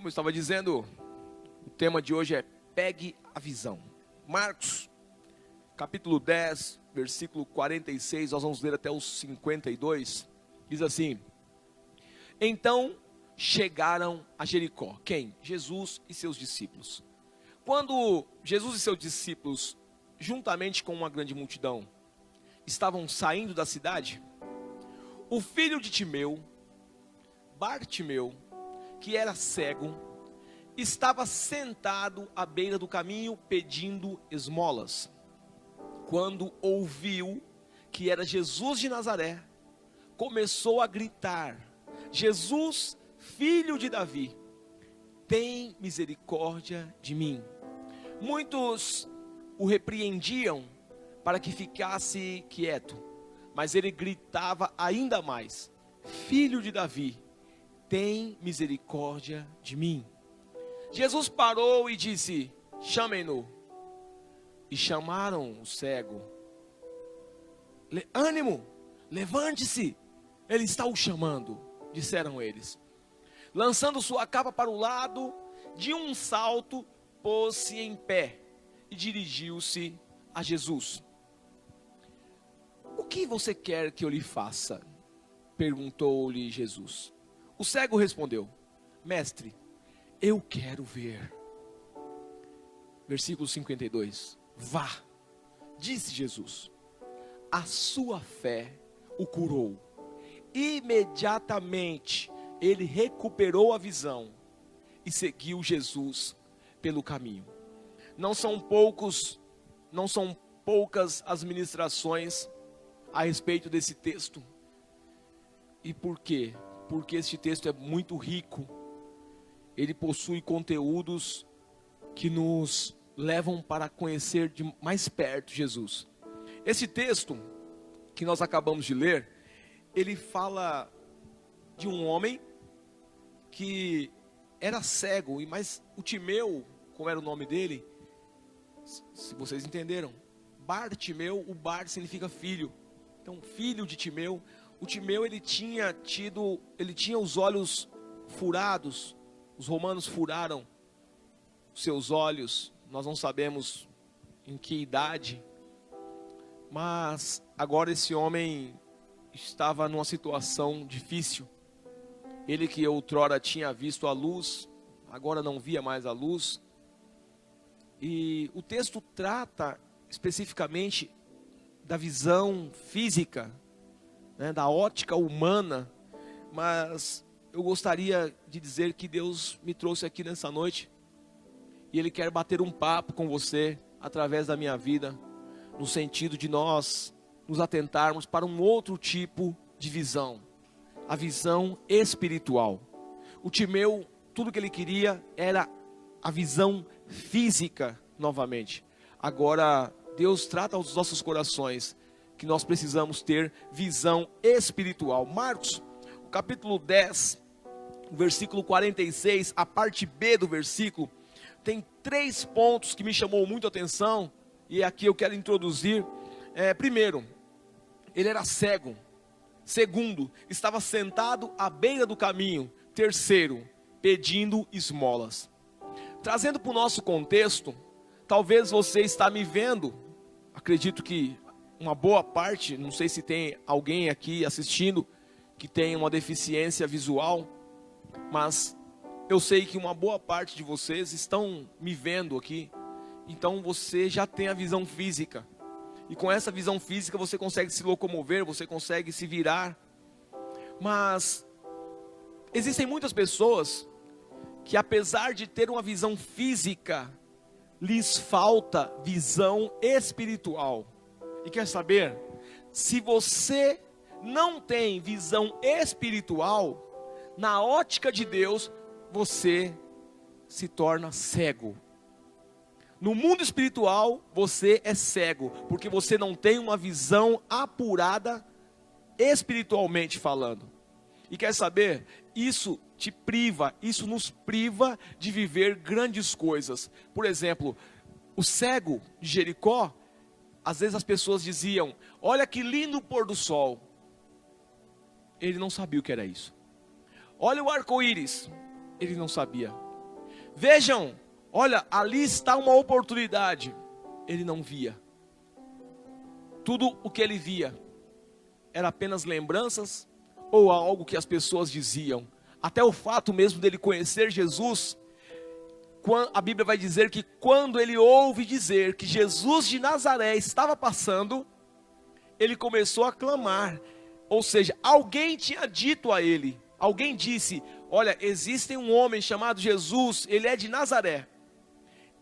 Como eu estava dizendo, o tema de hoje é Pegue a Visão. Marcos, capítulo 10, versículo 46, nós vamos ler até os 52. Diz assim: Então chegaram a Jericó. Quem? Jesus e seus discípulos. Quando Jesus e seus discípulos, juntamente com uma grande multidão, estavam saindo da cidade, o filho de Timeu, Bartimeu, que era cego, estava sentado à beira do caminho pedindo esmolas. Quando ouviu que era Jesus de Nazaré, começou a gritar: Jesus, filho de Davi, tem misericórdia de mim. Muitos o repreendiam para que ficasse quieto, mas ele gritava ainda mais: Filho de Davi, tem misericórdia de mim. Jesus parou e disse: Chamem-no. E chamaram o cego. Ânimo, levante-se, ele está o chamando, disseram eles. Lançando sua capa para o lado, de um salto, pôs-se em pé e dirigiu-se a Jesus. O que você quer que eu lhe faça? Perguntou-lhe Jesus. O cego respondeu: Mestre, eu quero ver. Versículo 52. Vá, disse Jesus, a sua fé o curou. Imediatamente ele recuperou a visão e seguiu Jesus pelo caminho. Não são poucas as ministrações a respeito desse texto. E por quê? Porque este texto é muito rico. Ele possui conteúdos que nos levam para conhecer de mais perto Jesus. Esse texto que nós acabamos de ler, ele fala de um homem que era cego, mas o Timeu, como era o nome dele, se vocês entenderam, Bartimeu, o Bar significa filho. Então, filho de Timeu. O Timeu, ele tinha os olhos furados. Os romanos furaram os seus olhos. Nós não sabemos em que idade, mas agora esse homem estava numa situação difícil. Ele que outrora tinha visto a luz, agora não via mais a luz. E o texto trata especificamente da visão física, né, da ótica humana, mas eu gostaria de dizer que Deus me trouxe aqui nessa noite e Ele quer bater um papo com você através da minha vida, no sentido de nós nos atentarmos para um outro tipo de visão, a visão espiritual. O Timeu, tudo que ele queria era a visão física novamente. Agora Deus trata aos nossos corações que nós precisamos ter visão espiritual. Marcos, capítulo 10, versículo 46, a parte B do versículo, tem 3 pontos que me chamou muito a atenção, e aqui eu quero introduzir. Primeiro, ele era cego. Segundo, estava sentado à beira do caminho. Terceiro, pedindo esmolas. Trazendo para o nosso contexto, talvez você está me vendo, acredito que uma boa parte, não sei se tem alguém aqui assistindo que tem uma deficiência visual, mas eu sei que uma boa parte de vocês estão me vendo aqui. Então você já tem a visão física, e com essa visão física você consegue se locomover, você consegue se virar. Mas existem muitas pessoas que, apesar de ter uma visão física, lhes falta visão espiritual. E quer saber? Se você não tem visão espiritual, na ótica de Deus, você se torna cego. No mundo espiritual, você é cego, porque você não tem uma visão apurada espiritualmente falando. E quer saber? Isso te priva, isso nos priva de viver grandes coisas. Por exemplo, o cego de Jericó, às vezes as pessoas diziam: olha que lindo pôr do sol. Ele não sabia o que era isso. Olha o arco-íris. Ele não sabia. Vejam, olha, ali está uma oportunidade. Ele não via. Tudo o que ele via era apenas lembranças ou algo que as pessoas diziam. Até o fato mesmo dele conhecer Jesus, a Bíblia vai dizer que quando ele ouve dizer que Jesus de Nazaré estava passando, ele começou a clamar. Ou seja, alguém tinha dito a ele, alguém disse: olha, existe um homem chamado Jesus, ele é de Nazaré.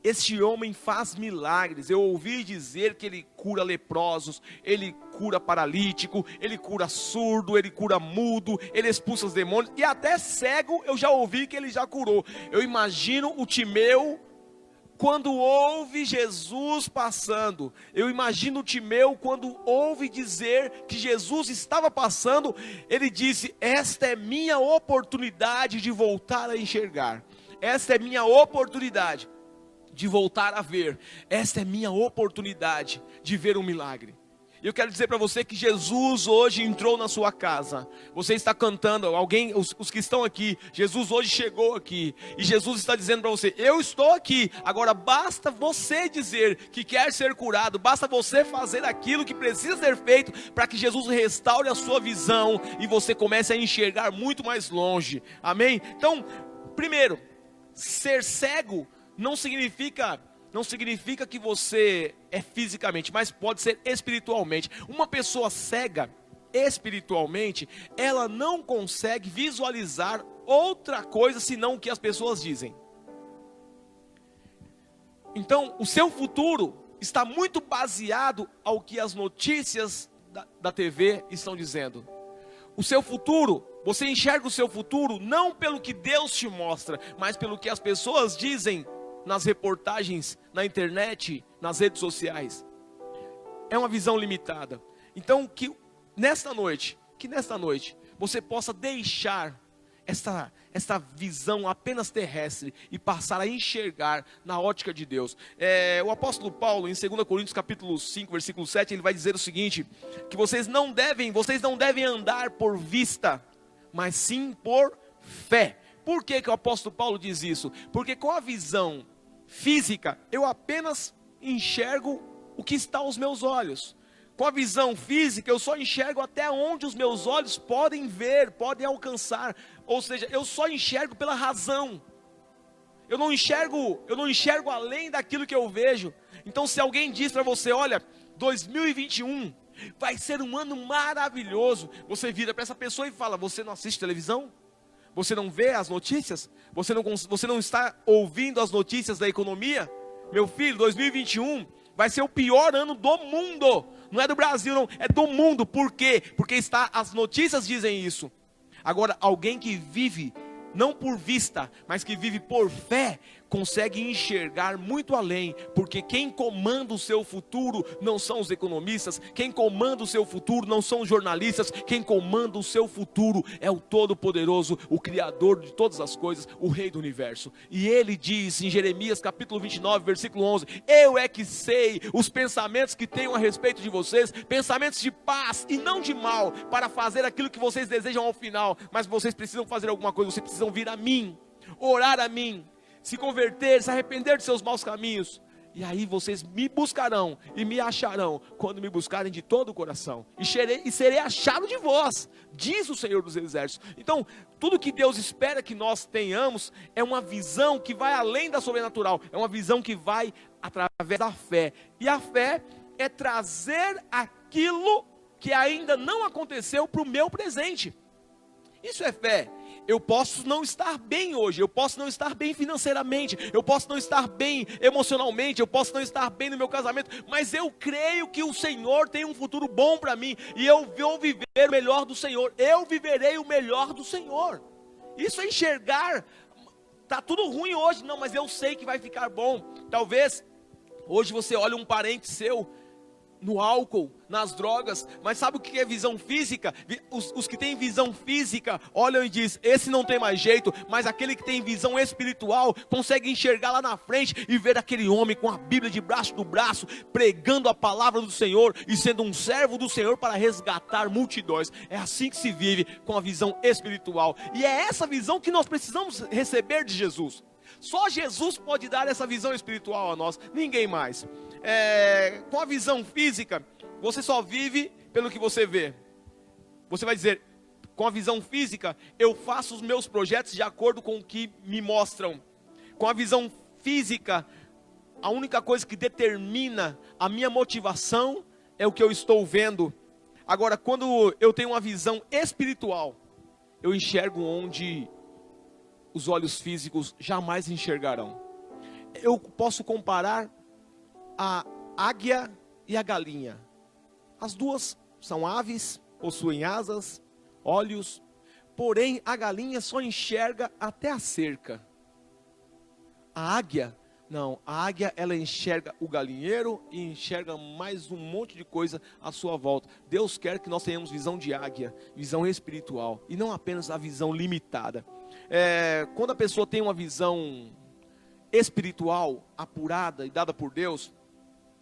Este homem faz milagres. Eu ouvi dizer que ele cura leprosos, ele cura paralítico, ele cura surdo, ele cura mudo, ele expulsa os demônios, e até cego eu já ouvi que ele já curou. Eu imagino o Timeu, quando ouve Jesus passando. Eu imagino o Timeu, quando ouve dizer que Jesus estava passando, ele disse: esta é minha oportunidade de voltar a enxergar. Esta é minha oportunidade de voltar a ver. Esta é minha oportunidade de ver um milagre. E eu quero dizer para você que Jesus hoje entrou na sua casa. Você está cantando, alguém, os que estão aqui, Jesus hoje chegou aqui. E Jesus está dizendo para você: eu estou aqui. Agora basta você dizer que quer ser curado. Basta você fazer aquilo que precisa ser feito para que Jesus restaure a sua visão e você comece a enxergar muito mais longe. Amém? Então, primeiro, ser cego não significa que você é fisicamente, mas pode ser espiritualmente. Uma pessoa cega espiritualmente, ela não consegue visualizar outra coisa senão o que as pessoas dizem. Então, o seu futuro está muito baseado ao que as notícias da TV estão dizendo. O seu futuro, você enxerga o seu futuro não pelo que Deus te mostra, mas pelo que as pessoas dizem nas reportagens, na internet, nas redes sociais. É uma visão limitada. Então que nesta noite você possa deixar esta visão apenas terrestre e passar a enxergar na ótica de Deus. O apóstolo Paulo, em 2 Coríntios capítulo 5, versículo 7, ele vai dizer o seguinte: que vocês não devem andar por vista, mas sim por fé. Por que o apóstolo Paulo diz isso? Porque com a visão física, eu apenas enxergo o que está aos meus olhos. Com a visão física, eu só enxergo até onde os meus olhos podem ver, podem alcançar. Ou seja, eu só enxergo pela razão. Eu não enxergo além daquilo que eu vejo. Então, se alguém diz para você: olha, 2021 vai ser um ano maravilhoso, você vira para essa pessoa e fala: você não assiste televisão? Você não vê as notícias? Você não está ouvindo as notícias da economia? Meu filho, 2021 vai ser o pior ano do mundo. Não é do Brasil, não, é do mundo. Por quê? Porque as notícias dizem isso. Agora, alguém que vive não por vista, mas que vive por fé, consegue enxergar muito além, porque quem comanda o seu futuro não são os economistas, quem comanda o seu futuro não são os jornalistas, quem comanda o seu futuro é o Todo-Poderoso, o Criador de todas as coisas, o Rei do Universo. E ele diz em Jeremias capítulo 29, versículo 11: eu é que sei os pensamentos que tenho a respeito de vocês, pensamentos de paz e não de mal, para fazer aquilo que vocês desejam ao final. Mas vocês precisam fazer alguma coisa, vocês precisam vir a mim, orar a mim, se converter, se arrepender de seus maus caminhos, e aí vocês me buscarão e me acharão, quando me buscarem de todo o coração, e serei achado de vós, diz o Senhor dos Exércitos. Então, tudo que Deus espera que nós tenhamos, é uma visão que vai além da sobrenatural, é uma visão que vai através da fé, e a fé é trazer aquilo que ainda não aconteceu para o meu presente. Isso é fé. Eu posso não estar bem hoje, eu posso não estar bem financeiramente, eu posso não estar bem emocionalmente, eu posso não estar bem no meu casamento, mas eu creio que o Senhor tem um futuro bom para mim, e eu vou viver o melhor do Senhor, eu viverei o melhor do Senhor. Isso é enxergar. Está tudo ruim hoje, não, mas eu sei que vai ficar bom. Talvez hoje você olhe um parente seu no álcool, nas drogas, mas sabe o que é visão física? Os que têm visão física olham e dizem: esse não tem mais jeito. Mas aquele que tem visão espiritual consegue enxergar lá na frente e ver aquele homem com a Bíblia debaixo do braço, pregando a palavra do Senhor e sendo um servo do Senhor para resgatar multidões. É assim que se vive, com a visão espiritual, e é essa visão que nós precisamos receber de Jesus. Só Jesus pode dar essa visão espiritual a nós, ninguém mais. Com a visão física, você só vive pelo que você vê. Você vai dizer, com a visão física, eu faço os meus projetos de acordo com o que me mostram. Com a visão física, a única coisa que determina a minha motivação é o que eu estou vendo. Agora, quando eu tenho uma visão espiritual, eu enxergo onde os olhos físicos jamais enxergarão. Eu posso comparar a águia e a galinha. As duas são aves, possuem asas, olhos, porém a galinha só enxerga até a cerca. A águia, não, a águia ela enxerga o galinheiro e enxerga mais um monte de coisa à sua volta. Deus quer que nós tenhamos visão de águia, visão espiritual, e não apenas a visão limitada. Quando a pessoa tem uma visão espiritual, apurada e dada por Deus,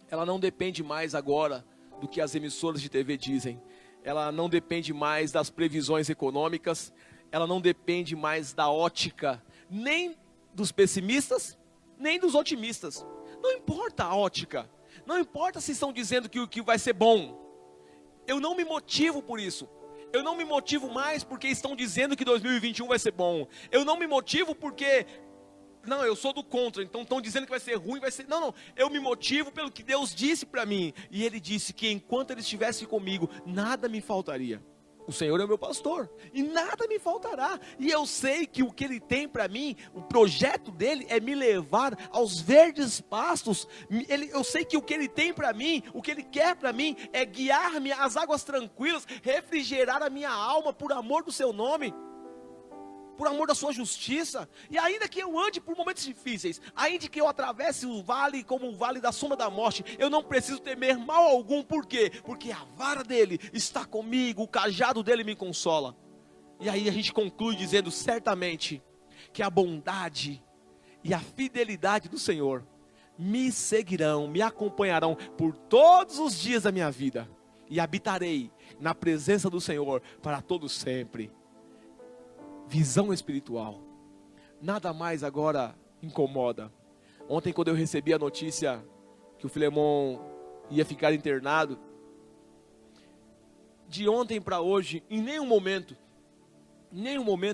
ela não depende mais agora do que as emissoras de TV dizem. Ela não depende mais das previsões econômicas, ela não depende mais da ótica, nem dos pessimistas, nem dos otimistas. Não importa a ótica, não importa se estão dizendo que o que vai ser bom. Eu não me motivo por isso. Eu não me motivo mais porque estão dizendo que 2021 vai ser bom. Eu não me motivo porque, não, eu sou do contra, então estão dizendo que vai ser ruim, vai ser... Não, eu me motivo pelo que Deus disse para mim. E Ele disse que enquanto Ele estivesse comigo, nada me faltaria. O Senhor é o meu pastor, e nada me faltará. E eu sei que o que Ele tem para mim, o projeto dEle é me levar aos verdes pastos. Eu sei que o que Ele tem para mim, o que Ele quer para mim, é guiar-me às águas tranquilas, refrigerar a minha alma por amor do Seu nome, por amor da Sua justiça. E ainda que eu ande por momentos difíceis, ainda que eu atravesse o vale como o vale da sombra da morte, eu não preciso temer mal algum. Por quê? Porque a vara dele está comigo, o cajado dele me consola. E aí a gente conclui dizendo, certamente que a bondade e a fidelidade do Senhor me seguirão, me acompanharão por todos os dias da minha vida, e habitarei na presença do Senhor para todo sempre. Visão espiritual, nada mais agora incomoda. Ontem, quando eu recebi a notícia que o Filemon ia ficar internado, de ontem para hoje, em nenhum momento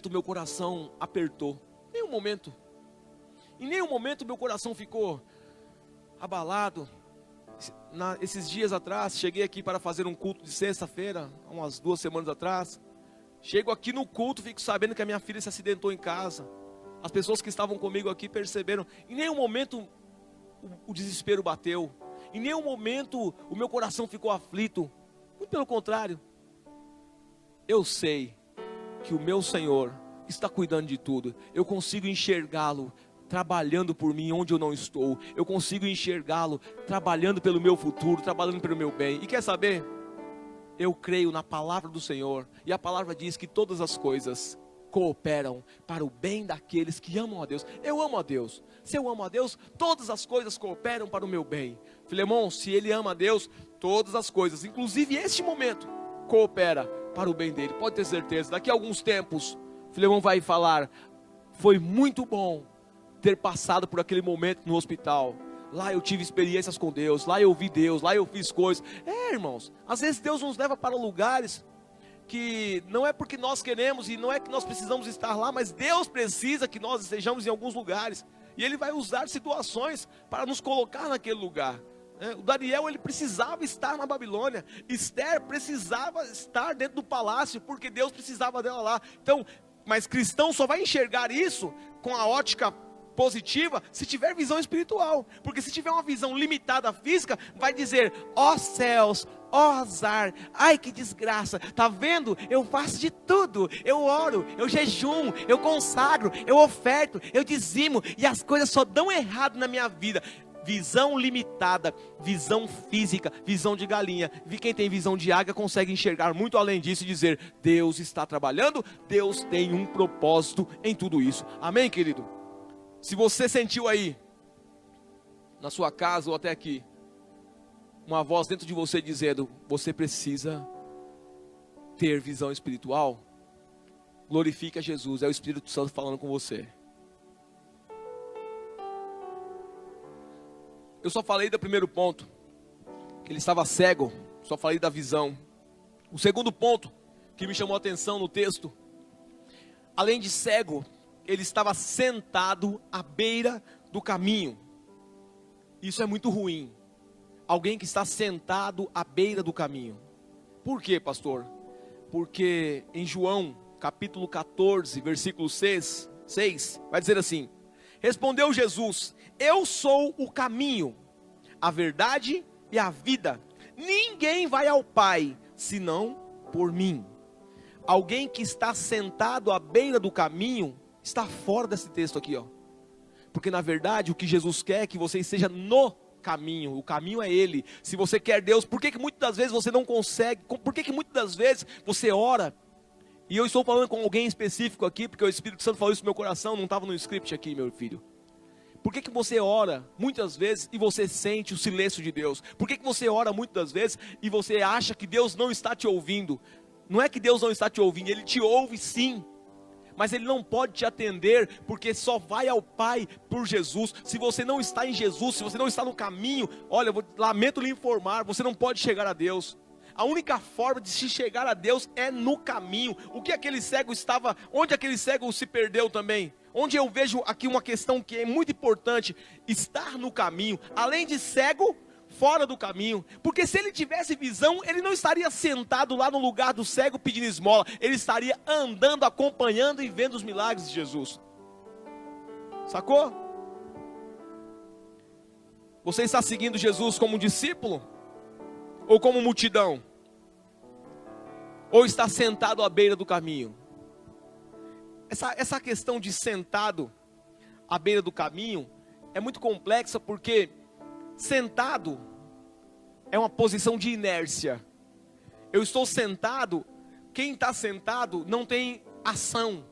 meu coração apertou. Em nenhum momento meu coração ficou abalado. Esses dias atrás, cheguei aqui para fazer um culto de sexta-feira, umas 2 semanas atrás. Chego aqui no culto, fico sabendo que a minha filha se acidentou em casa. As pessoas que estavam comigo aqui perceberam. Em nenhum momento o desespero bateu. Em nenhum momento o meu coração ficou aflito. Muito pelo contrário. Eu sei que o meu Senhor está cuidando de tudo. Eu consigo enxergá-lo trabalhando por mim onde eu não estou. Eu consigo enxergá-lo trabalhando pelo meu futuro, trabalhando pelo meu bem. E quer saber? Eu creio na palavra do Senhor, e a palavra diz que todas as coisas cooperam para o bem daqueles que amam a Deus. Eu amo a Deus. Se eu amo a Deus, todas as coisas cooperam para o meu bem. Filemon, se ele ama a Deus, todas as coisas, inclusive este momento, coopera para o bem dele. Pode ter certeza, daqui a alguns tempos, Filemon vai falar, foi muito bom ter passado por aquele momento no hospital. Lá eu tive experiências com Deus, lá eu vi Deus, lá eu fiz coisas. Irmãos, às vezes Deus nos leva para lugares que não é porque nós queremos e não é que nós precisamos estar lá, mas Deus precisa que nós estejamos em alguns lugares. E Ele vai usar situações para nos colocar naquele lugar. O Daniel, ele precisava estar na Babilônia. Esther precisava estar dentro do palácio, porque Deus precisava dela lá. Então, mas cristão só vai enxergar isso com a ótica positiva se tiver visão espiritual, porque se tiver uma visão limitada física, vai dizer, ó céus, ó azar, ai que desgraça, tá vendo, eu faço de tudo, eu oro, eu jejum, eu consagro, eu oferto, eu dizimo, e as coisas só dão errado na minha vida. Visão limitada, visão física, visão de galinha. Quem tem visão de águia consegue enxergar muito além disso e dizer, Deus está trabalhando, Deus tem um propósito em tudo isso. Amém, querido? Se você sentiu aí, na sua casa ou até aqui, uma voz dentro de você dizendo, você precisa ter visão espiritual, glorifique a Jesus, é o Espírito Santo falando com você. Eu só falei do primeiro ponto, que ele estava cego, só falei da visão. O segundo ponto que me chamou a atenção no texto, além de cego, ele estava sentado à beira do caminho. Isso é muito ruim. Alguém que está sentado à beira do caminho. Por quê, pastor? Porque em João, capítulo 14, versículo 6, vai dizer assim: respondeu Jesus: eu sou o caminho, a verdade e a vida. Ninguém vai ao Pai, senão por mim. Alguém que está sentado à beira do caminho, está fora desse texto aqui, ó. Porque na verdade o que Jesus quer é que você esteja no caminho. O caminho é Ele. Se você quer Deus, por que muitas das vezes você não consegue? Por que muitas das vezes você ora? E eu estou falando com alguém específico aqui, porque o Espírito Santo falou isso no meu coração, não estava no script aqui, meu filho. Por que você ora muitas vezes e você sente o silêncio de Deus? Por que você ora muitas vezes e você acha que Deus não está te ouvindo? Não é que Deus não está te ouvindo, Ele te ouve sim. Mas Ele não pode te atender, porque só vai ao Pai por Jesus. Se você não está em Jesus, se você não está no caminho, olha, lamento lhe informar, você não pode chegar a Deus. A única forma de se chegar a Deus é no caminho. O que aquele cego estava, onde aquele cego se perdeu também? Onde eu vejo aqui uma questão que é muito importante, estar no caminho, além de cego, fora do caminho, porque se ele tivesse visão, ele não estaria sentado lá no lugar do cego pedindo esmola, ele estaria andando, acompanhando e vendo os milagres de Jesus. Sacou? Você está seguindo Jesus como discípulo? Ou como multidão? Ou está sentado à beira do caminho? Essa questão de sentado à beira do caminho é muito complexa, porque sentado é uma posição de inércia. Eu estou sentado, quem está sentado não tem ação.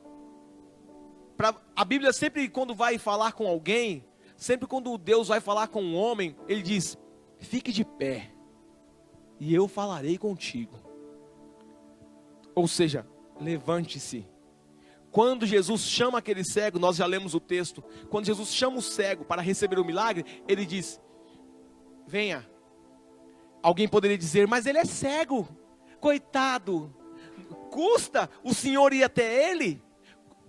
A Bíblia sempre, quando vai falar com alguém, sempre quando Deus vai falar com um homem, Ele diz: fique de pé, e eu falarei contigo. Ou seja, levante-se. Quando Jesus chama aquele cego, nós já lemos o texto, quando Jesus chama o cego para receber o milagre, Ele diz: venha. Alguém poderia dizer: mas ele é cego, coitado, custa o Senhor ir até ele?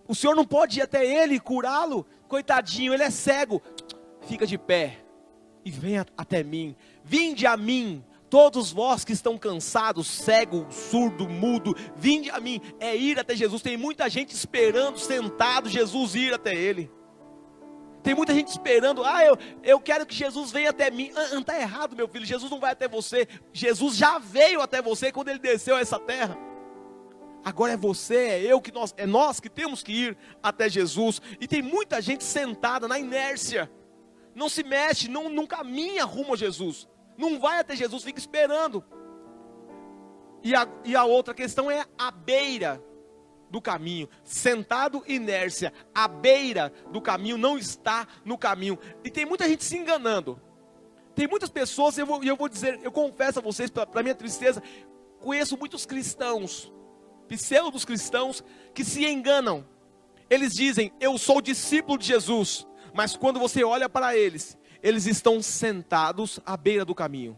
O Senhor não pode ir até ele e curá-lo? Coitadinho, ele é cego. Fica de pé e venha até mim. Vinde a mim, todos vós que estão cansados, cego, surdo, mudo, vinde a mim. É ir até Jesus. Tem muita gente esperando, sentado, Jesus ir até ele. Tem muita gente esperando: eu quero que Jesus venha até mim. Está errado, meu filho, Jesus não vai até você. Jesus já veio até você quando Ele desceu a essa terra. Agora é você, é nós que temos que ir até Jesus. E tem muita gente sentada na inércia, não se mexe, não caminha rumo a Jesus, não vai até Jesus, fica esperando. E a outra questão é a beira do caminho, sentado inércia, à beira do caminho, não está no caminho. E tem muita gente se enganando. Tem muitas pessoas, eu vou dizer, eu confesso a vocês, para minha tristeza, conheço muitos cristãos, pseudos cristãos, que se enganam. Eles dizem: eu sou discípulo de Jesus, mas quando você olha para eles, eles estão sentados à beira do caminho.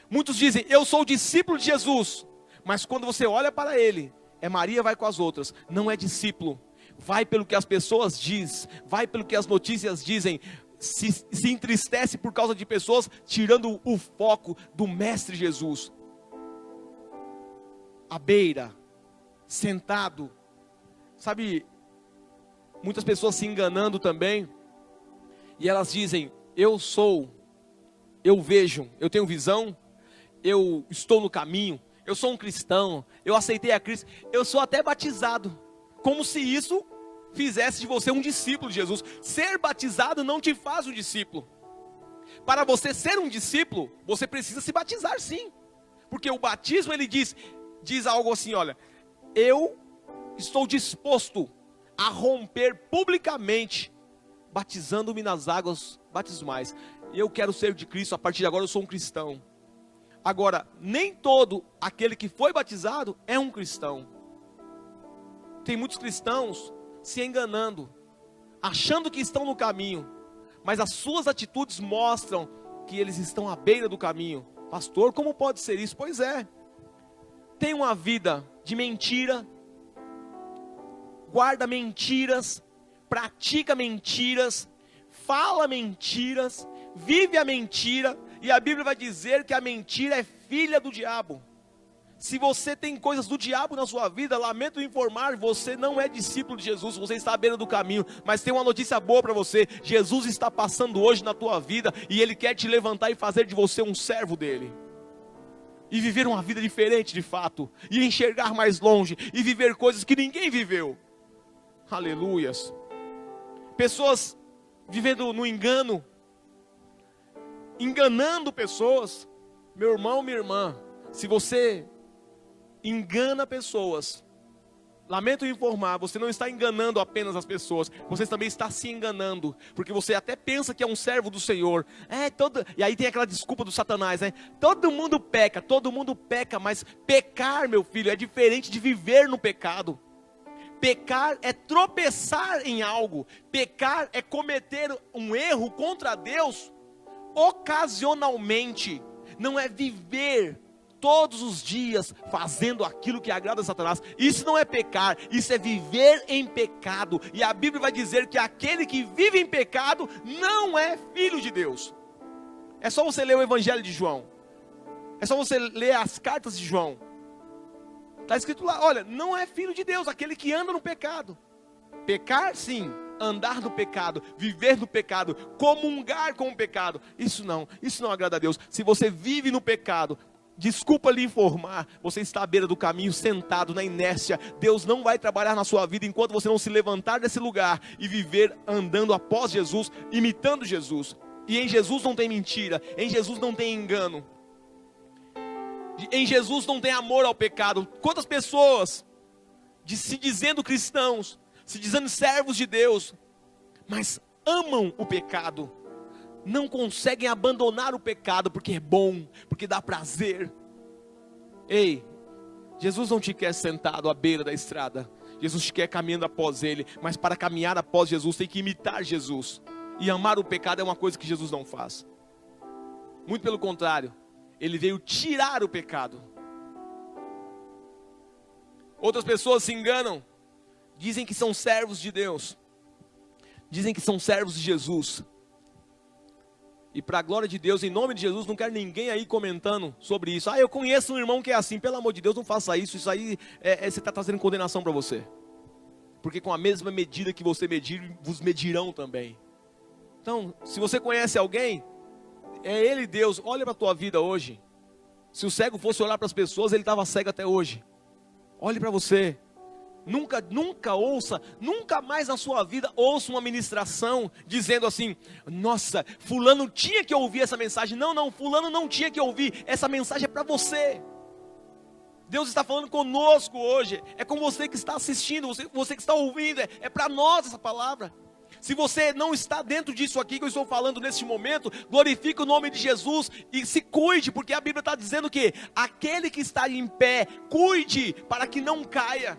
Muitos dizem: eu sou discípulo de Jesus, mas quando você olha para ele, é Maria vai com as outras, não é discípulo. Vai pelo que as pessoas dizem, vai pelo que as notícias dizem, se entristece por causa de pessoas, tirando o foco do Mestre Jesus. À beira, sentado, sabe, muitas pessoas se enganando também, e elas dizem: eu vejo, eu tenho visão, eu estou no caminho, eu sou um cristão, eu aceitei a Cristo, eu sou até batizado, como se isso fizesse de você um discípulo de Jesus. Ser batizado não te faz um discípulo. Para você ser um discípulo, você precisa se batizar sim, porque o batismo, ele diz algo assim: olha, eu estou disposto a romper publicamente, batizando-me nas águas batismais, e eu quero ser de Cristo, a partir de agora eu sou um cristão. Agora, nem todo aquele que foi batizado é um cristão. Tem muitos cristãos se enganando, achando que estão no caminho, mas as suas atitudes mostram que eles estão à beira do caminho. Pastor, como pode ser isso? Pois é. Tem uma vida de mentira, guarda mentiras, pratica mentiras, fala mentiras, vive a mentira, e a Bíblia vai dizer que a mentira é filha do diabo. Se você tem coisas do diabo na sua vida, lamento informar, você não é discípulo de Jesus, você está à beira do caminho. Mas tem uma notícia boa para você: Jesus está passando hoje na tua vida, e Ele quer te levantar e fazer de você um servo dEle. E viver uma vida diferente de fato, e enxergar mais longe, e viver coisas que ninguém viveu. Aleluias. Pessoas vivendo no engano, enganando pessoas. Meu irmão, minha irmã, se você engana pessoas, lamento informar, você não está enganando apenas as pessoas, você também está se enganando, porque você até pensa que é um servo do Senhor. E aí tem aquela desculpa do Satanás, né? Todo mundo peca, mas pecar, meu filho, é diferente de viver no pecado. Pecar é tropeçar em algo, pecar é cometer um erro contra Deus ocasionalmente, não é viver todos os dias fazendo aquilo que agrada a Satanás. Isso não é pecar, isso é viver em pecado. E a Bíblia vai dizer que aquele que vive em pecado não é filho de Deus. É só você ler o Evangelho de João, é só você ler as cartas de João. Está escrito lá, olha, não é filho de Deus aquele que anda no pecado. Pecar sim, andar no pecado, viver no pecado, comungar com o pecado, isso não agrada a Deus. Se você vive no pecado, desculpa lhe informar, você está à beira do caminho, sentado na inércia. Deus não vai trabalhar na sua vida enquanto você não se levantar desse lugar e viver andando após Jesus, imitando Jesus. E em Jesus não tem mentira, em Jesus não tem engano, em Jesus não tem amor ao pecado. Quantas pessoas se dizendo cristãos, se dizendo servos de Deus, mas amam o pecado, não conseguem abandonar o pecado porque é bom, porque dá prazer. Ei, Jesus não te quer sentado à beira da estrada, Jesus te quer caminhando após Ele. Mas para caminhar após Jesus tem que imitar Jesus, e amar o pecado é uma coisa que Jesus não faz. Muito pelo contrário, Ele veio tirar o pecado. Outras pessoas se enganam, dizem que são servos de Deus, dizem que são servos de Jesus. E para a glória de Deus, em nome de Jesus, não quero ninguém aí comentando sobre isso. Eu conheço um irmão que é assim, pelo amor de Deus, não faça isso. Isso aí, você está trazendo condenação para você. Porque com a mesma medida que você medir, vos medirão também. Então, se você conhece alguém, é Ele Deus. Olha para a tua vida hoje. Se o cego fosse olhar para as pessoas, ele estava cego até hoje. Olhe para você. Nunca ouça, nunca mais na sua vida ouça uma ministração dizendo assim: nossa, fulano tinha que ouvir essa mensagem. Não, fulano não tinha que ouvir. Essa mensagem é para você. Deus está falando conosco hoje. É com você que está assistindo, você que está ouvindo. É para nós essa palavra. Se você não está dentro disso aqui que eu estou falando neste momento, glorifique o nome de Jesus e se cuide, porque a Bíblia está dizendo que aquele que está em pé, cuide para que não caia.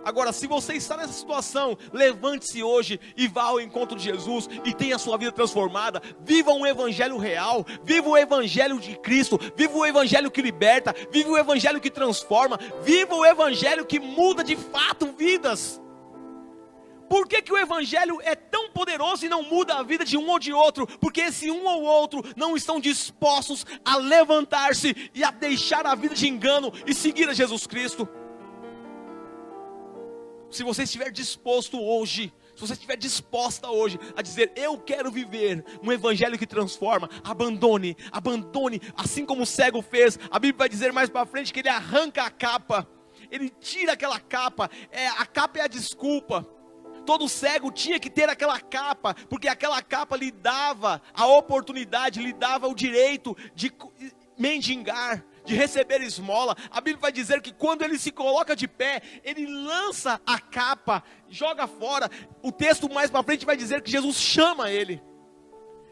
Agora, se você está nessa situação, levante-se hoje e vá ao encontro de Jesus e tenha a sua vida transformada. Viva um evangelho real, viva o evangelho de Cristo, viva o evangelho que liberta, viva o evangelho que transforma, viva o evangelho que muda de fato vidas. Por que o evangelho é tão poderoso e não muda a vida de um ou de outro? Porque esse um ou outro não estão dispostos a levantar-se e a deixar a vida de engano e seguir a Jesus Cristo. Se você estiver disposto hoje, se você estiver disposta hoje a dizer: eu quero viver um evangelho que transforma, abandone, assim como o cego fez. A Bíblia vai dizer mais para frente que ele arranca a capa, ele tira aquela capa, a capa é a desculpa. Todo cego tinha que ter aquela capa, porque aquela capa lhe dava a oportunidade, lhe dava o direito de mendigar, de receber esmola. A Bíblia vai dizer que quando ele se coloca de pé, ele lança a capa, joga fora. O texto mais para frente vai dizer que Jesus chama ele.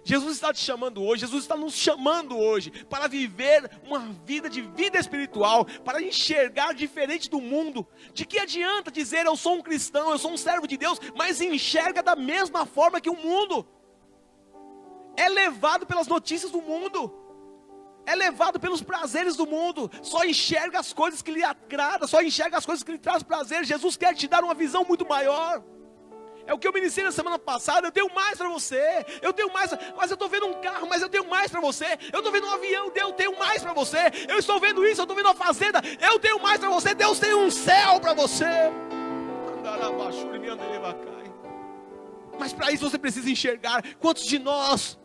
Jesus está te chamando hoje, Jesus está nos chamando hoje para viver uma vida de vida espiritual, para enxergar diferente do mundo. De que adianta dizer: eu sou um cristão, eu sou um servo de Deus, mas enxerga da mesma forma que o mundo? é levado pelas notícias do mundo, é levado pelos prazeres do mundo, só enxerga as coisas que lhe agradam, só enxerga as coisas que lhe traz prazer. Jesus quer te dar uma visão muito maior. É o que eu ministrei na semana passada. Eu tenho mais para você, eu tenho mais, mas eu estou vendo um carro, mas eu tenho mais para você. Eu estou vendo um avião, eu tenho mais para você. Eu estou vendo isso, eu estou vendo uma fazenda, eu tenho mais para você. Deus tem um céu para você. Mas para isso você precisa enxergar. Quantos de nós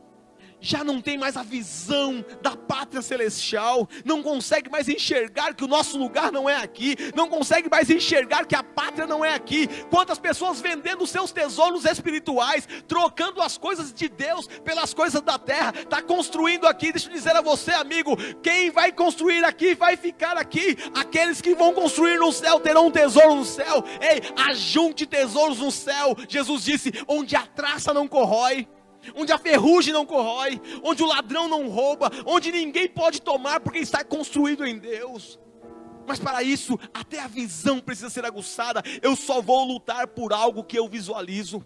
já não tem mais a visão da pátria celestial, não consegue mais enxergar que o nosso lugar não é aqui, não consegue mais enxergar que a pátria não é aqui? Quantas pessoas vendendo seus tesouros espirituais, trocando as coisas de Deus pelas coisas da terra, está construindo aqui. Deixa eu dizer a você, amigo, quem vai construir aqui vai ficar aqui. Aqueles que vão construir no céu terão um tesouro no céu. Ei, ajunte tesouros no céu. Jesus disse, onde a traça não corrói, onde a ferrugem não corrói, onde o ladrão não rouba, onde ninguém pode tomar, porque está construído em Deus. Mas para isso, até a visão precisa ser aguçada. Eu só vou lutar por algo que eu visualizo.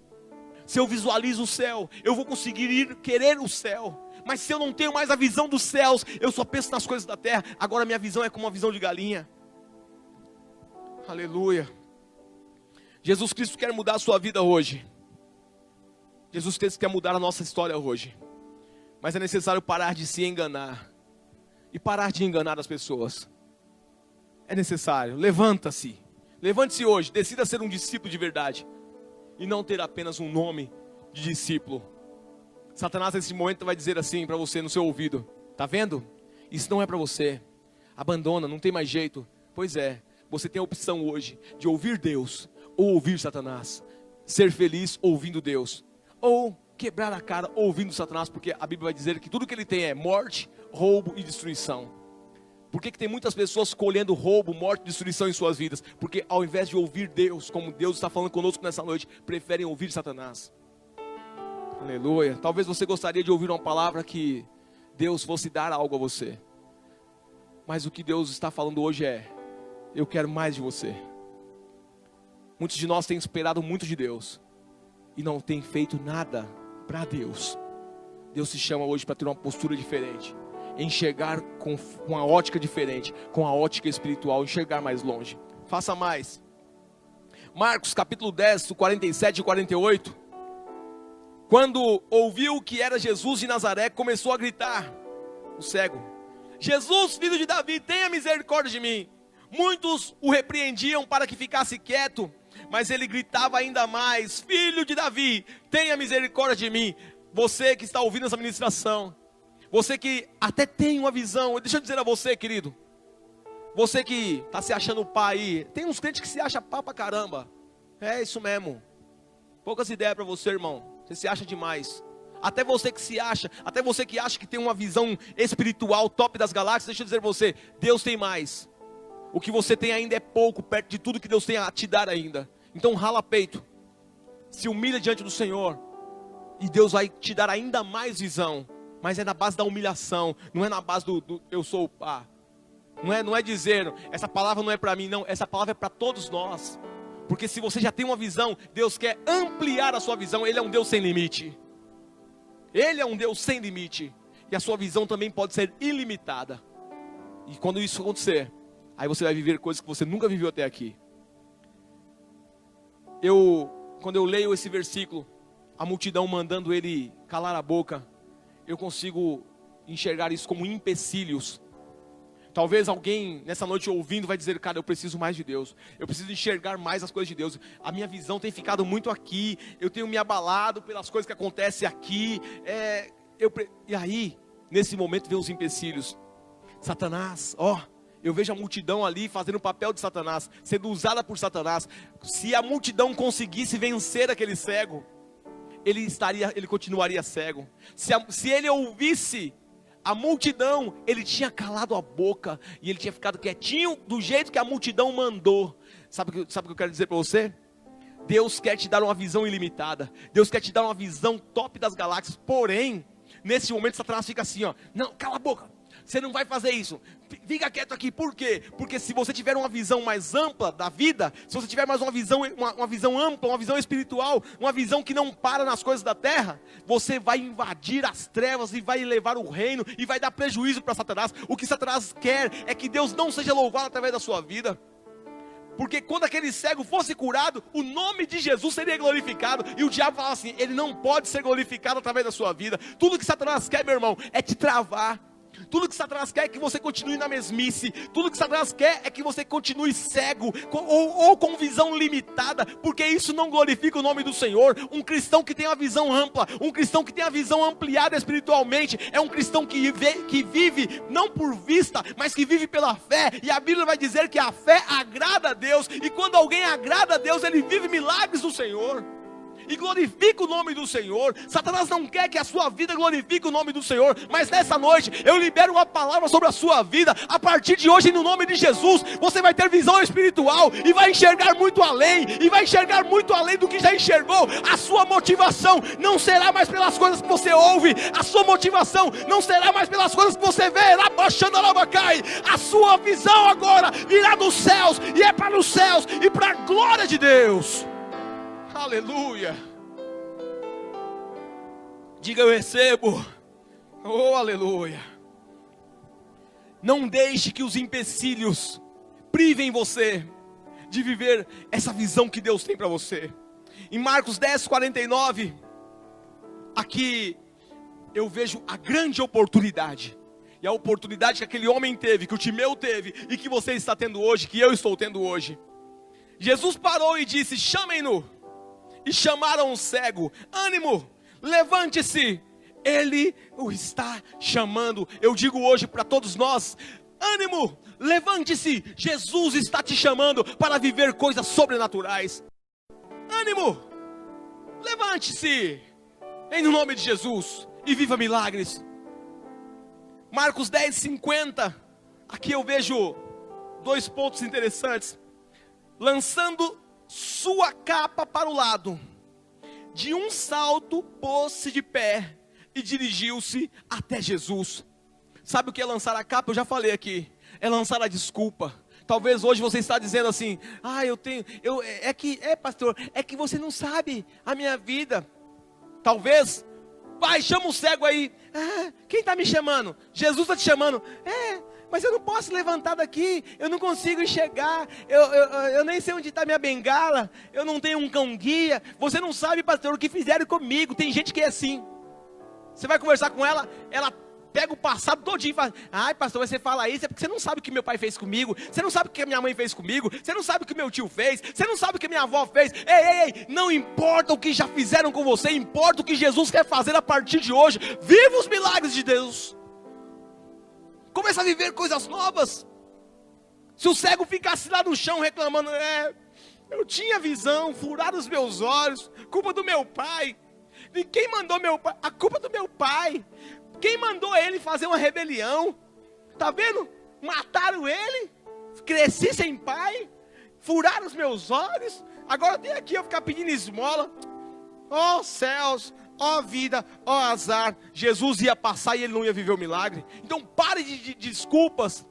Se eu visualizo o céu, eu vou conseguir ir querer o céu. Mas se eu não tenho mais a visão dos céus, eu só penso nas coisas da terra. Agora minha visão é como uma visão de galinha. Aleluia. Jesus Cristo quer mudar a sua vida hoje. Jesus Cristo quer mudar a nossa história hoje. Mas é necessário parar de se enganar. E parar de enganar as pessoas. É necessário. Levanta-se. Levante-se hoje. Decida ser um discípulo de verdade. E não ter apenas um nome de discípulo. Satanás nesse momento vai dizer assim para você no seu ouvido. Tá vendo? Isso não é para você. Abandona, não tem mais jeito. Pois é. Você tem a opção hoje de ouvir Deus ou ouvir Satanás. Ser feliz ouvindo Deus. Ou quebrar a cara ouvindo Satanás, porque a Bíblia vai dizer que tudo que ele tem é morte, roubo e destruição. Por que tem muitas pessoas escolhendo roubo, morte e destruição em suas vidas? Porque ao invés de ouvir Deus, como Deus está falando conosco nessa noite, preferem ouvir Satanás. Aleluia. Talvez você gostaria de ouvir uma palavra que Deus fosse dar algo a você. Mas o que Deus está falando hoje é, eu quero mais de você. Muitos de nós têm esperado muito de Deus e não tem feito nada para Deus. Deus te chama hoje para ter uma postura diferente, enxergar com uma ótica diferente, com a ótica espiritual, enxergar mais longe. Faça mais. Marcos capítulo 10, 47 e 48. Quando ouviu que era Jesus de Nazaré, começou a gritar, o cego: Jesus, filho de Davi, tenha misericórdia de mim. Muitos o repreendiam para que ficasse quieto, mas ele gritava ainda mais: Filho de Davi, tenha misericórdia de mim. Você que está ouvindo essa ministração, você que até tem uma visão, deixa eu dizer a você, querido, você que está se achando pai aí, tem uns crentes que se acham pá pra caramba. É isso mesmo. Poucas ideias para você, irmão. Você se acha demais. Até você que se acha, até você que acha que tem uma visão espiritual top das galáxias, deixa eu dizer a você, Deus tem mais. O que você tem ainda é pouco, perto de tudo que Deus tem a te dar ainda. Então rala peito, se humilha diante do Senhor, e Deus vai te dar ainda mais visão. Mas é na base da humilhação, não é na base do eu sou o pá. Não é dizer, essa palavra não é para mim, não, essa palavra é para todos nós. Porque se você já tem uma visão, Deus quer ampliar a sua visão. Ele é um Deus sem limite. Ele é um Deus sem limite. E a sua visão também pode ser ilimitada. E quando isso acontecer, aí você vai viver coisas que você nunca viveu até aqui. Quando eu leio esse versículo, a multidão mandando ele calar a boca, eu consigo enxergar isso como empecilhos. Talvez alguém nessa noite ouvindo vai dizer: cara, eu preciso mais de Deus. Eu preciso enxergar mais as coisas de Deus. A minha visão tem ficado muito aqui. Eu tenho me abalado pelas coisas que acontecem aqui. E aí, nesse momento, vem os empecilhos. Satanás, eu vejo a multidão ali fazendo o papel de Satanás, sendo usada por Satanás. Se a multidão conseguisse vencer aquele cego, ele continuaria cego. Se ele ouvisse a multidão, ele tinha calado a boca e ele tinha ficado quietinho do jeito que a multidão mandou. Sabe o que eu quero dizer para você? Deus quer te dar uma visão ilimitada. Deus quer te dar uma visão top das galáxias. Porém, nesse momento Satanás fica assim, não, cala a boca. Você não vai fazer isso. Fica quieto aqui. Por quê? Porque se você tiver uma visão mais ampla da vida, se você tiver mais uma visão ampla, uma visão espiritual, uma visão que não para nas coisas da terra, você vai invadir as trevas e vai levar o reino e vai dar prejuízo para Satanás. O que Satanás quer é que Deus não seja louvado através da sua vida. Porque quando aquele cego fosse curado, o nome de Jesus seria glorificado. E o diabo fala assim, ele não pode ser glorificado através da sua vida. Tudo que Satanás quer, meu irmão, é te travar. Tudo que Satanás quer é que você continue na mesmice. Tudo que Satanás quer é que você continue cego ou com visão limitada, porque isso não glorifica o nome do Senhor. Um cristão que tem uma visão ampla, um cristão que tem a visão ampliada espiritualmente, é um cristão que vive não por vista, mas que vive pela fé. E a Bíblia vai dizer que a fé agrada a Deus, e quando alguém agrada a Deus, ele vive milagres do Senhor e glorifica o nome do Senhor. Satanás não quer que a sua vida glorifique o nome do Senhor, mas nessa noite eu libero uma palavra sobre a sua vida. A partir de hoje, no nome de Jesus, você vai ter visão espiritual e vai enxergar muito além, e vai enxergar muito além do que já enxergou. A sua motivação não será mais pelas coisas que você ouve, a sua motivação não será mais pelas coisas que você vê. A sua visão agora virá dos céus, e é para os céus e para a glória de Deus. Aleluia. Diga, eu recebo. Oh, aleluia. Não deixe que os empecilhos privem você de viver essa visão que Deus tem para você. Em Marcos 10:49, aqui eu vejo a grande oportunidade. E a oportunidade que aquele homem teve, que o Timeu teve, e que você está tendo hoje, que eu estou tendo hoje. Jesus parou e disse, chamem-no. E chamaram o cego, ânimo, levante-se, ele o está chamando. Eu digo hoje para todos nós, ânimo, levante-se, Jesus está te chamando para viver coisas sobrenaturais. Ânimo, levante-se, em nome de Jesus, e viva milagres. Marcos 10:50, aqui eu vejo 2 pontos interessantes. Lançando sua capa para o lado, de um salto pôs-se de pé e dirigiu-se até Jesus. Sabe o que é lançar a capa? Eu já falei aqui, é lançar a desculpa. Talvez hoje você está dizendo assim, pastor, é que você não sabe a minha vida. Talvez, pai, chama o cego aí. Quem está me chamando? Jesus está te chamando. Mas eu não posso levantar daqui, eu não consigo enxergar, eu nem sei onde está minha bengala, eu não tenho um cão-guia. Você não sabe, pastor, o que fizeram comigo. Tem gente que é assim. Você vai conversar com ela, ela pega o passado todinho e fala, ai pastor, você fala isso, é porque você não sabe o que meu pai fez comigo, você não sabe o que a minha mãe fez comigo, você não sabe o que meu tio fez, você não sabe o que minha avó fez. Ei, não importa o que já fizeram com você, importa o que Jesus quer fazer a partir de hoje. Viva os milagres de Deus. Começa a viver coisas novas. Se o cego ficasse lá no chão reclamando, eu tinha visão, furaram os meus olhos, culpa do meu pai. E quem mandou meu pai? A culpa do meu pai. Quem mandou ele fazer uma rebelião? Tá vendo? Mataram ele, cresci sem pai, furaram os meus olhos, agora tem aqui eu ficar pedindo esmola. Ó céus, ó vida, ó azar. Jesus ia passar e ele não ia viver o milagre. Então pare de desculpas.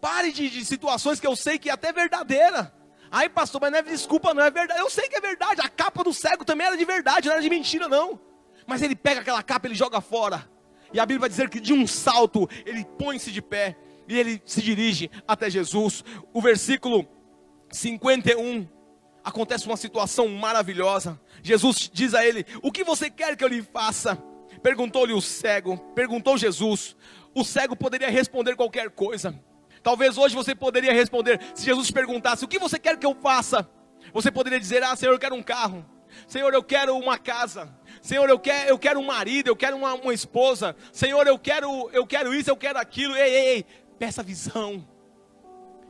Pare de situações que eu sei que é até verdadeira. Ai pastor, mas não é desculpa não, é verdade. Eu sei que é verdade, a capa do cego também era de verdade, não era de mentira não. Mas ele pega aquela capa, ele joga fora. E a Bíblia vai dizer que de um salto, ele põe-se de pé. E ele se dirige até Jesus. O versículo 51, acontece uma situação maravilhosa. Jesus diz a ele, o que você quer que eu lhe faça? Perguntou-lhe o cego, perguntou Jesus. O cego poderia responder qualquer coisa. Talvez hoje você poderia responder, se Jesus te perguntasse, o que você quer que eu faça? Você poderia dizer, Senhor, eu quero um carro. Senhor, eu quero uma casa. Senhor, eu quero um marido, eu quero uma esposa. Senhor, eu quero isso, eu quero aquilo. Ei, peça visão.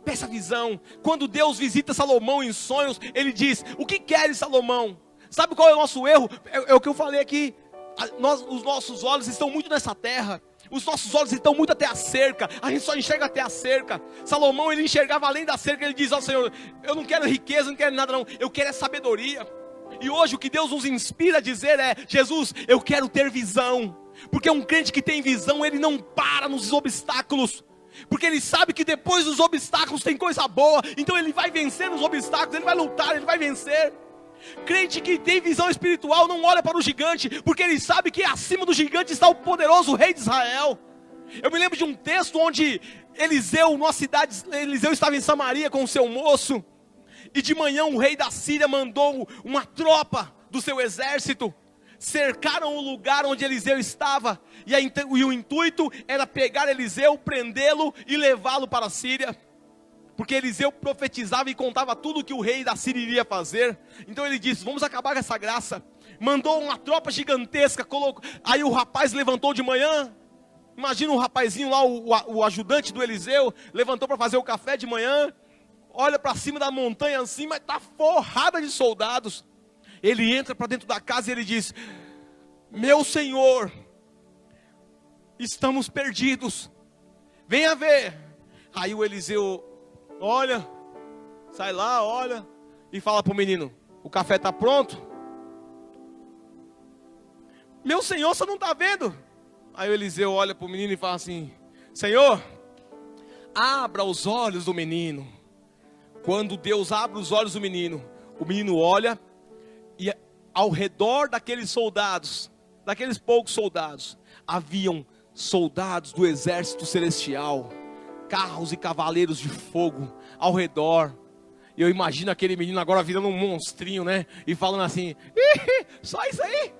Peça visão. Quando Deus visita Salomão em sonhos, ele diz, o que queres, Salomão? Sabe qual é o nosso erro? É o que eu falei aqui. Os nossos olhos estão muito nessa terra. Os nossos olhos estão muito até a cerca. A gente só enxerga até a cerca. Salomão, ele enxergava além da cerca. Ele diz, Senhor, eu não quero riqueza, não quero nada não. Eu quero é sabedoria. E hoje o que Deus nos inspira a dizer é: Jesus, eu quero ter visão. Porque um crente que tem visão, ele não para nos obstáculos. Porque ele sabe que depois dos obstáculos tem coisa boa. Então ele vai vencer nos obstáculos, ele vai lutar, ele vai vencer. Crente que tem visão espiritual não olha para o gigante, porque ele sabe que acima do gigante está o poderoso rei de Israel. Eu me lembro de um texto onde Eliseu, numa cidade, Eliseu estava em Samaria com o seu moço. E de manhã o rei da Síria mandou uma tropa do seu exército. Cercaram o lugar onde Eliseu estava. E o intuito era pegar Eliseu, prendê-lo e levá-lo para a Síria. Porque Eliseu profetizava e contava tudo o que o rei da Síria iria fazer. Então ele disse: vamos acabar com essa graça. Mandou uma tropa gigantesca. Aí o rapaz levantou de manhã. Imagina um rapazinho lá, o ajudante do Eliseu. Levantou para fazer o café de manhã. Olha para cima da montanha assim, mas está forrada de soldados. Ele entra para dentro da casa e ele diz: meu senhor, estamos perdidos, venha ver. Aí o Eliseu olha, sai lá, olha e fala para o menino: o café está pronto? Meu senhor, você não está vendo? Aí o Eliseu olha para o menino e fala assim: Senhor, abra os olhos do menino. Quando Deus abre os olhos do menino, o menino olha e ao redor daqueles soldados, daqueles poucos soldados, haviam soldados do exército celestial, carros e cavaleiros de fogo ao redor. E eu imagino aquele menino agora virando um monstrinho, né? E falando assim: só isso aí?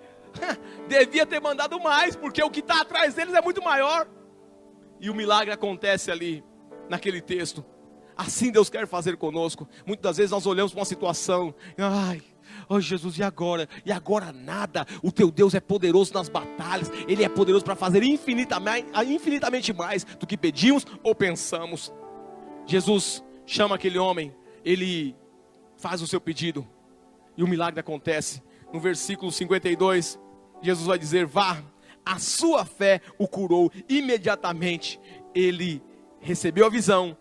Devia ter mandado mais, porque o que está atrás deles é muito maior. E o milagre acontece ali, naquele texto. Assim Deus quer fazer conosco. Muitas das vezes nós olhamos para uma situação: ai, oh Jesus, e agora? E agora nada. O teu Deus é poderoso nas batalhas. Ele é poderoso para fazer infinitamente mais do que pedimos ou pensamos. Jesus chama aquele homem, ele faz o seu pedido e o milagre acontece. No versículo 52, Jesus vai dizer: vá, a sua fé o curou. Imediatamente ele recebeu a visão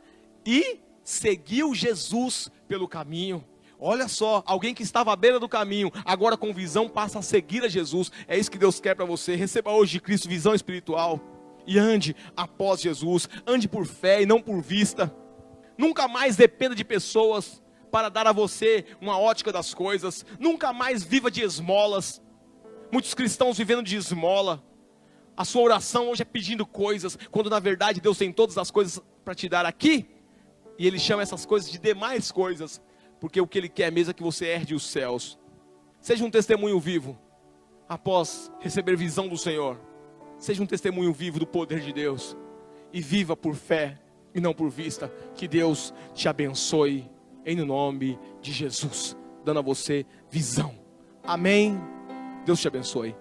e seguiu Jesus pelo caminho. Olha só, alguém que estava à beira do caminho, agora com visão passa a seguir a Jesus. É isso que Deus quer para você. Receba hoje de Cristo visão espiritual e ande após Jesus. Ande por fé e não por vista. Nunca mais dependa de pessoas para dar a você uma ótica das coisas. Nunca mais viva de esmolas. Muitos cristãos vivendo de esmola. A sua oração hoje é pedindo coisas, quando na verdade Deus tem todas as coisas para te dar aqui. E Ele chama essas coisas de demais coisas, porque o que Ele quer mesmo é que você herde os céus. Seja um testemunho vivo, após receber visão do Senhor. Seja um testemunho vivo do poder de Deus. E viva por fé e não por vista. Que Deus te abençoe, em nome de Jesus, dando a você visão. Amém. Deus te abençoe.